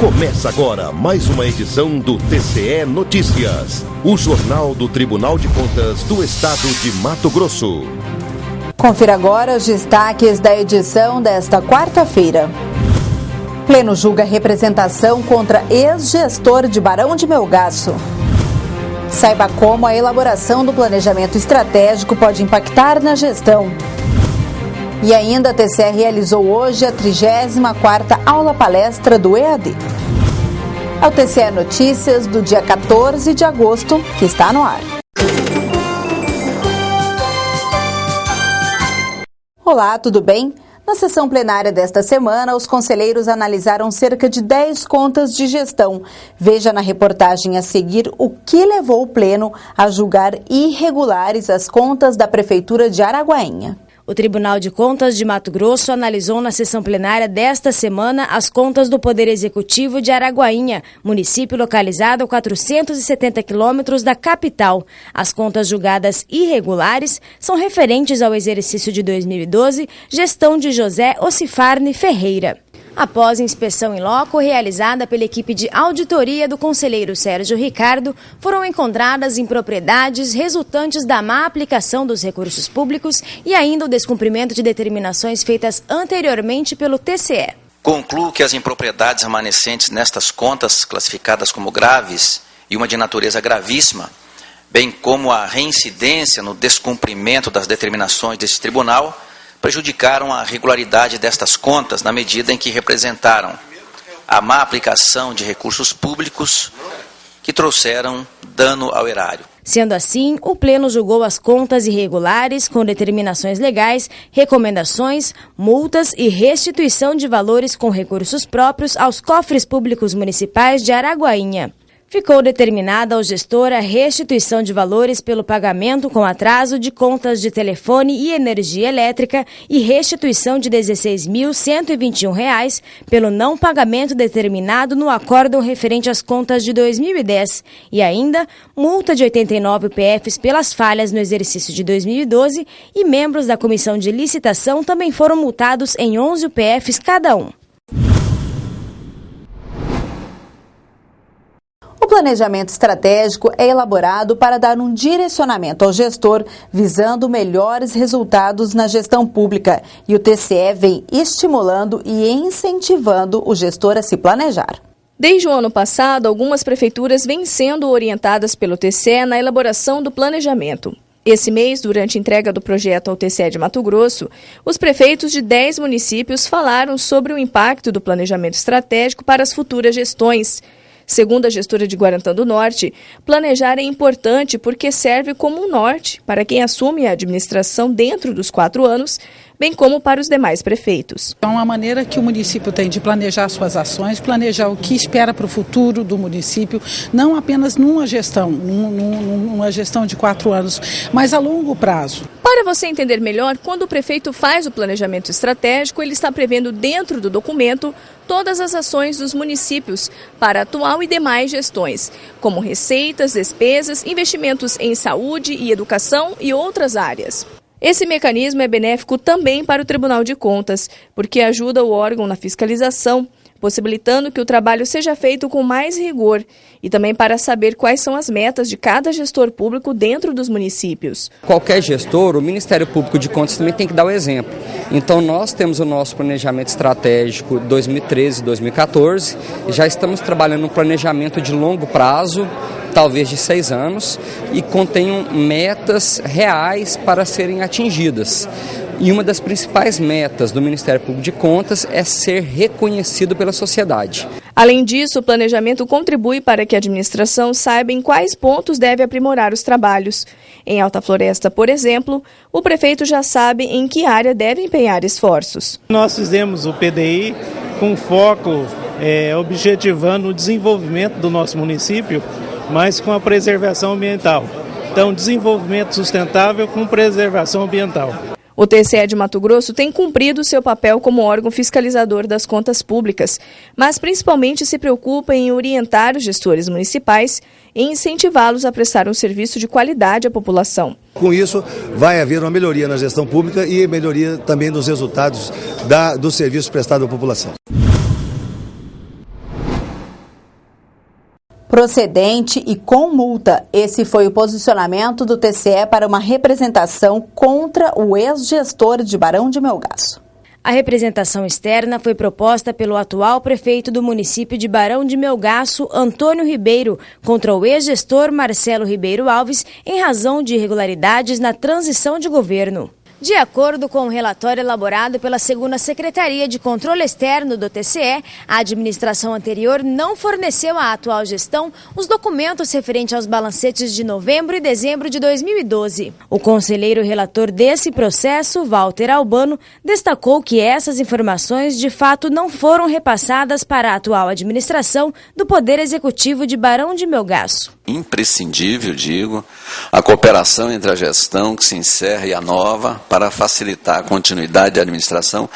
Começa agora mais uma edição do TCE Notícias, o jornal do Tribunal de Contas do Estado de Mato Grosso. Confira agora os destaques da edição desta quarta-feira. Pleno julga representação contra ex-gestor de Barão de Melgaço. Saiba como a elaboração do planejamento estratégico pode impactar na gestão. E ainda a TCE realizou hoje a 34ª aula-palestra do EAD. É o TCE Notícias do dia 14 de agosto, que está no ar. Olá, tudo bem? Na sessão plenária desta semana, os conselheiros analisaram cerca de 10 contas de gestão. Veja na reportagem a seguir o que levou o Pleno a julgar irregulares as contas da Prefeitura de Araguainha. O Tribunal de Contas de Mato Grosso analisou na sessão plenária desta semana as contas do Poder Executivo de Araguainha, município localizado a 470 quilômetros da capital. As contas julgadas irregulares são referentes ao exercício de 2012, gestão de José Ocifarne Ferreira. Após inspeção em loco realizada pela equipe de auditoria do conselheiro Sérgio Ricardo, foram encontradas impropriedades resultantes da má aplicação dos recursos públicos e ainda o descumprimento de determinações feitas anteriormente pelo TCE. Concluo que as impropriedades remanescentes nestas contas, classificadas como graves e uma de natureza gravíssima, bem como a reincidência no descumprimento das determinações deste tribunal, prejudicaram a regularidade destas contas na medida em que representaram a má aplicação de recursos públicos que trouxeram dano ao erário. Sendo assim, o Pleno julgou as contas irregulares com determinações legais, recomendações, multas e restituição de valores com recursos próprios aos cofres públicos municipais de Araguainha. Ficou determinada ao gestor a restituição de valores pelo pagamento com atraso de contas de telefone e energia elétrica e restituição de R$ 16.121 pelo não pagamento determinado no acórdão referente às contas de 2010 e ainda multa de 89 PFs pelas falhas no exercício de 2012 e membros da comissão de licitação também foram multados em 11 PFs cada um. O planejamento estratégico é elaborado para dar um direcionamento ao gestor, visando melhores resultados na gestão pública. E o TCE vem estimulando e incentivando o gestor a se planejar. Desde o ano passado, algumas prefeituras vêm sendo orientadas pelo TCE na elaboração do planejamento. Esse mês, durante a entrega do projeto ao TCE de Mato Grosso, os prefeitos de 10 municípios falaram sobre o impacto do planejamento estratégico para as futuras gestões. Segundo a gestora de Guarantã do Norte, planejar é importante porque serve como um norte para quem assume a administração dentro dos 4 anos, bem como para os demais prefeitos. É uma maneira que o município tem de planejar suas ações, planejar o que espera para o futuro do município, não apenas numa gestão de 4 anos, mas a longo prazo. Para você entender melhor, quando o prefeito faz o planejamento estratégico, ele está prevendo dentro do documento todas as ações dos municípios para atual e demais gestões, como receitas, despesas, investimentos em saúde e educação e outras áreas. Esse mecanismo é benéfico também para o Tribunal de Contas, porque ajuda o órgão na fiscalização, possibilitando que o trabalho seja feito com mais rigor e também para saber quais são as metas de cada gestor público dentro dos municípios. Qualquer gestor, o Ministério Público de Contas também tem que dar o exemplo. Então nós temos o nosso planejamento estratégico 2013-2014 e já estamos trabalhando um planejamento de longo prazo, talvez de 6 anos, e contenham metas reais para serem atingidas. E uma das principais metas do Ministério Público de Contas é ser reconhecido pela sociedade. Além disso, o planejamento contribui para que a administração saiba em quais pontos deve aprimorar os trabalhos. Em Alta Floresta, por exemplo, o prefeito já sabe em que área deve empenhar esforços. Nós fizemos o PDI com foco objetivando o desenvolvimento do nosso município, mas com a preservação ambiental. Então, desenvolvimento sustentável com preservação ambiental. O TCE de Mato Grosso tem cumprido seu papel como órgão fiscalizador das contas públicas, mas principalmente se preocupa em orientar os gestores municipais e incentivá-los a prestar um serviço de qualidade à população. Com isso, vai haver uma melhoria na gestão pública e melhoria também dos resultados do serviço prestado à população. procedente e com multa. Esse foi o posicionamento do TCE para uma representação contra o ex-gestor de Barão de Melgaço. A representação externa foi proposta pelo atual prefeito do município de Barão de Melgaço, Antônio Ribeiro, contra o ex-gestor Marcelo Ribeiro Alves, em razão de irregularidades na transição de governo. De acordo com o relatório elaborado pela 2ª Secretaria de Controle Externo do TCE, a administração anterior não forneceu à atual gestão os documentos referentes aos balancetes de novembro e dezembro de 2012. O conselheiro relator desse processo, Walter Albano, destacou que essas informações de fato não foram repassadas para a atual administração do Poder Executivo de Barão de Melgaço. Imprescindível, digo, a cooperação entre a gestão que se encerra e a nova para facilitar a continuidade da administração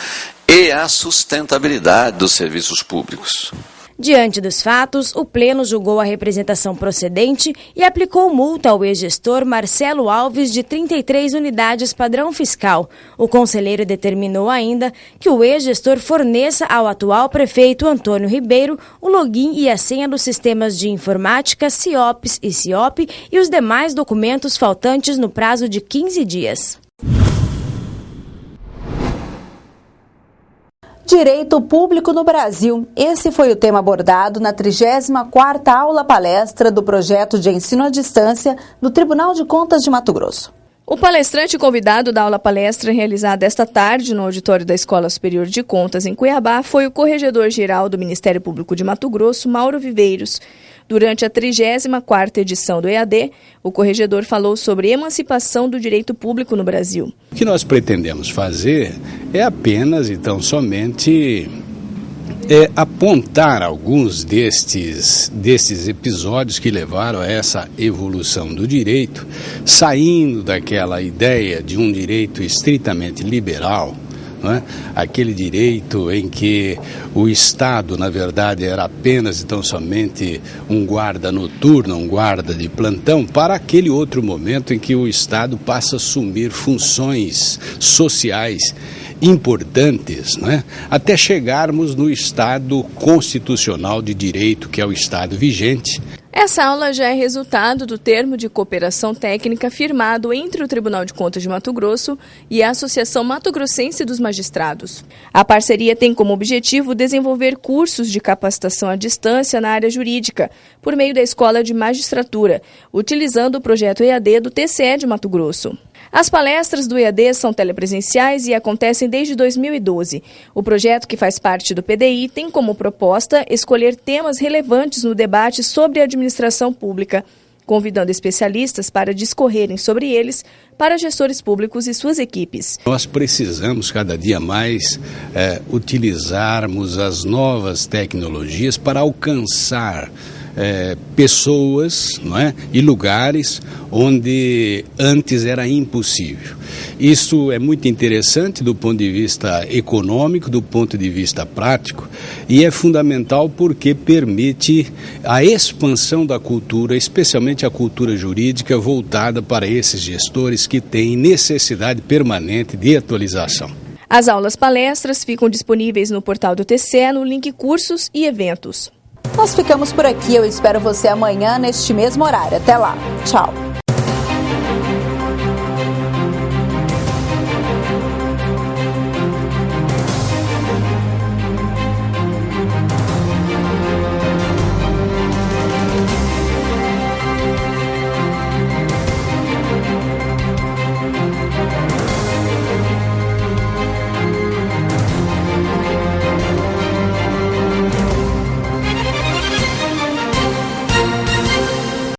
e a sustentabilidade dos serviços públicos. Diante dos fatos, o Pleno julgou a representação procedente e aplicou multa ao ex-gestor Marcelo Alves de 33 unidades padrão fiscal. O conselheiro determinou ainda que o ex-gestor forneça ao atual prefeito Antônio Ribeiro o login e a senha dos sistemas de informática CIOPS e CIOP e os demais documentos faltantes no prazo de 15 dias. Direito Público no Brasil. Esse foi o tema abordado na 34ª aula-palestra do projeto de ensino à distância do Tribunal de Contas de Mato Grosso. O palestrante convidado da aula-palestra realizada esta tarde no auditório da Escola Superior de Contas, em Cuiabá, foi o Corregedor-Geral do Ministério Público de Mato Grosso, Mauro Viveiros. Durante a 34ª edição do EAD, o corregedor falou sobre emancipação do direito público no Brasil. O que nós pretendemos fazer é apenas, então, somente apontar alguns destes episódios que levaram a essa evolução do direito, saindo daquela ideia de um direito estritamente liberal, aquele direito em que o Estado, na verdade, era apenas então somente um guarda noturno, um guarda de plantão, para aquele outro momento em que o Estado passa a assumir funções sociais importantes, até chegarmos no Estado constitucional de direito, que é o Estado vigente. Essa aula já é resultado do termo de cooperação técnica firmado entre o Tribunal de Contas de Mato Grosso e a Associação Mato Grossense dos Magistrados. A parceria tem como objetivo desenvolver cursos de capacitação à distância na área jurídica, por meio da Escola de Magistratura, utilizando o projeto EAD do TCE de Mato Grosso. As palestras do EAD são telepresenciais e acontecem desde 2012. O projeto, que faz parte do PDI, tem como proposta escolher temas relevantes no debate sobre a administração pública, convidando especialistas para discorrerem sobre eles para gestores públicos e suas equipes. Nós precisamos cada dia mais utilizarmos as novas tecnologias para alcançar pessoas, e lugares onde antes era impossível. Isso é muito interessante do ponto de vista econômico, do ponto de vista prático, e é fundamental porque permite a expansão da cultura, especialmente a cultura jurídica, voltada para esses gestores que têm necessidade permanente de atualização. As aulas-palestras ficam disponíveis no portal do TCE no link Cursos e Eventos. Nós ficamos por aqui. Eu espero você amanhã neste mesmo horário. Até lá. Tchau.